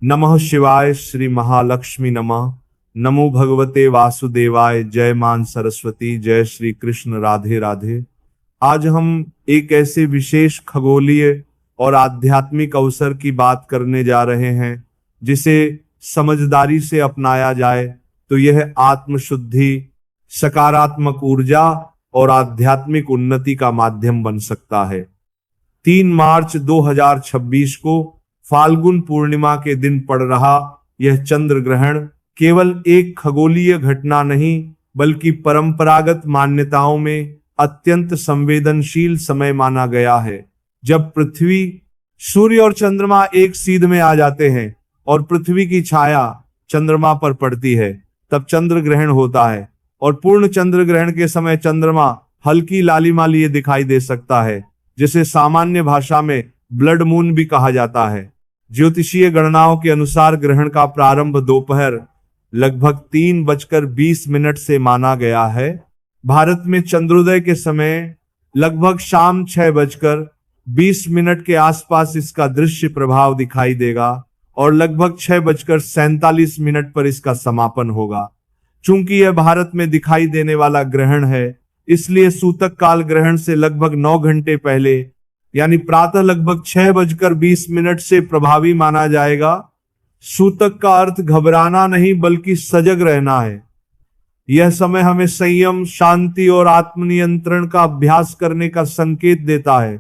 नमः शिवाय श्री महालक्ष्मी नमः। नमो भगवते वासुदेवाय। जय मान सरस्वती। जय श्री कृष्ण। राधे राधे। आज हम एक ऐसे विशेष खगोलीय और आध्यात्मिक अवसर की बात करने जा रहे हैं जिसे समझदारी से अपनाया जाए तो यह आत्मशुद्धि, सकारात्मक ऊर्जा और आध्यात्मिक उन्नति का माध्यम बन सकता है। 3 मार्च 2026 को फाल्गुन पूर्णिमा के दिन पड़ रहा यह चंद्र ग्रहण केवल एक खगोलीय घटना नहीं बल्कि परंपरागत मान्यताओं में अत्यंत संवेदनशील समय माना गया है। जब पृथ्वी, सूर्य और चंद्रमा एक सीध में आ जाते हैं और पृथ्वी की छाया चंद्रमा पर पड़ती है तब चंद्र ग्रहण होता है। और पूर्ण चंद्र ग्रहण के समय चंद्रमा हल्की लालिमा लिए दिखाई दे सकता है, जिसे सामान्य भाषा में ब्लड मून भी कहा जाता है। ज्योतिषीय गणनाओं के अनुसार ग्रहण का प्रारंभ दोपहर लगभग 3:20 से माना गया है। भारत में चंद्रोदय के समय लगभग शाम 6:20 के आसपास इसका दृश्य प्रभाव दिखाई देगा और लगभग 6:47 पर इसका समापन होगा। चूंकि यह भारत में दिखाई देने वाला ग्रहण है, इसलिए सूतक काल ग्रहण से लगभग 9 घंटे पहले यानी प्रातः लगभग 6:20 से प्रभावी माना जाएगा। सूतक का अर्थ घबराना नहीं बल्कि सजग रहना है। यह समय हमें संयम, शांति और आत्मनियंत्रण का अभ्यास करने का संकेत देता है।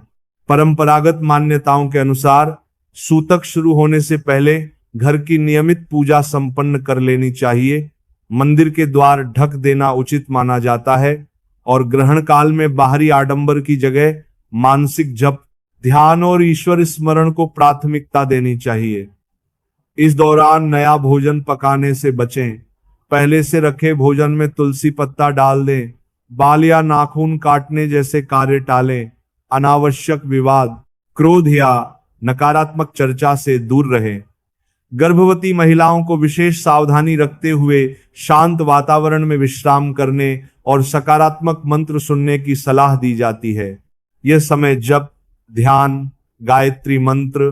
परंपरागत मान्यताओं के अनुसार सूतक शुरू होने से पहले घर की नियमित पूजा संपन्न कर लेनी चाहिए। मंदिर के द्वार ढक देना उचित माना जाता है और ग्रहण काल में बाहरी आडंबर की जगह मानसिक जप, ध्यान और ईश्वर स्मरण को प्राथमिकता देनी चाहिए। इस दौरान नया भोजन पकाने से बचें। पहले से रखे भोजन में तुलसी पत्ता डाल दें। बाल या नाखून काटने जैसे कार्य टालें। अनावश्यक विवाद, क्रोध या नकारात्मक चर्चा से दूर रहें। गर्भवती महिलाओं को विशेष सावधानी रखते हुए शांत वातावरण में विश्राम करने और सकारात्मक मंत्र सुनने की सलाह दी जाती है। यह समय जप, ध्यान, गायत्री मंत्र,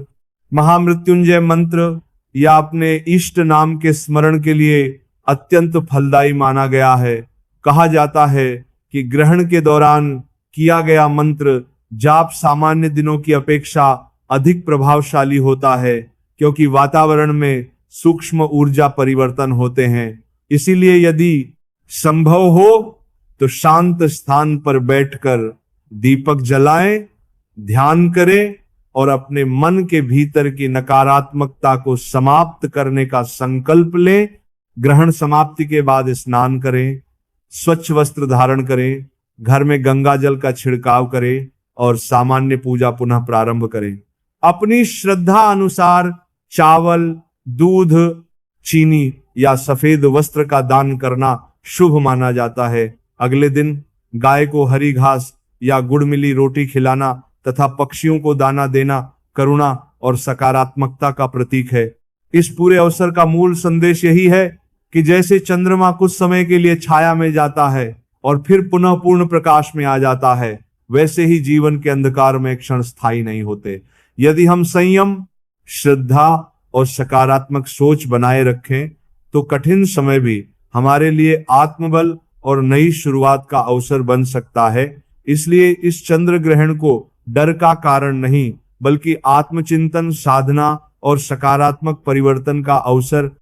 महामृत्युंजय मंत्र या अपने इष्ट नाम के स्मरण के लिए अत्यंत फलदायी माना गया है। कहा जाता है कि ग्रहण के दौरान किया गया मंत्र जाप सामान्य दिनों की अपेक्षा अधिक प्रभावशाली होता है, क्योंकि वातावरण में सूक्ष्म ऊर्जा परिवर्तन होते हैं। इसीलिए यदि संभव हो तो शांत स्थान पर बैठकर दीपक जलाएं, ध्यान करें और अपने मन के भीतर की नकारात्मकता को समाप्त करने का संकल्प लें। ग्रहण समाप्ति के बाद स्नान करें, स्वच्छ वस्त्र धारण करें, घर में गंगा जल का छिड़काव करें और सामान्य पूजा पुनः प्रारंभ करें। अपनी श्रद्धा अनुसार चावल, दूध, चीनी या सफेद वस्त्र का दान करना शुभ माना जाता है। अगले दिन गाय को हरी घास या गुड़ मिली रोटी खिलाना तथा पक्षियों को दाना देना करुणा और सकारात्मकता का प्रतीक है। इस पूरे अवसर का मूल संदेश यही है कि जैसे चंद्रमा कुछ समय के लिए छाया में जाता है और फिर पुनः पूर्ण प्रकाश में आ जाता है, वैसे ही जीवन के अंधकार में क्षण स्थायी नहीं होते। यदि हम संयम, श्रद्धा और सकारात्मक सोच बनाए रखें तो कठिन समय भी हमारे लिए आत्मबल और नई शुरुआत का अवसर बन सकता है। इसलिए इस चंद्र ग्रहण को डर का कारण नहीं बल्कि आत्मचिंतन, साधना और सकारात्मक परिवर्तन का अवसर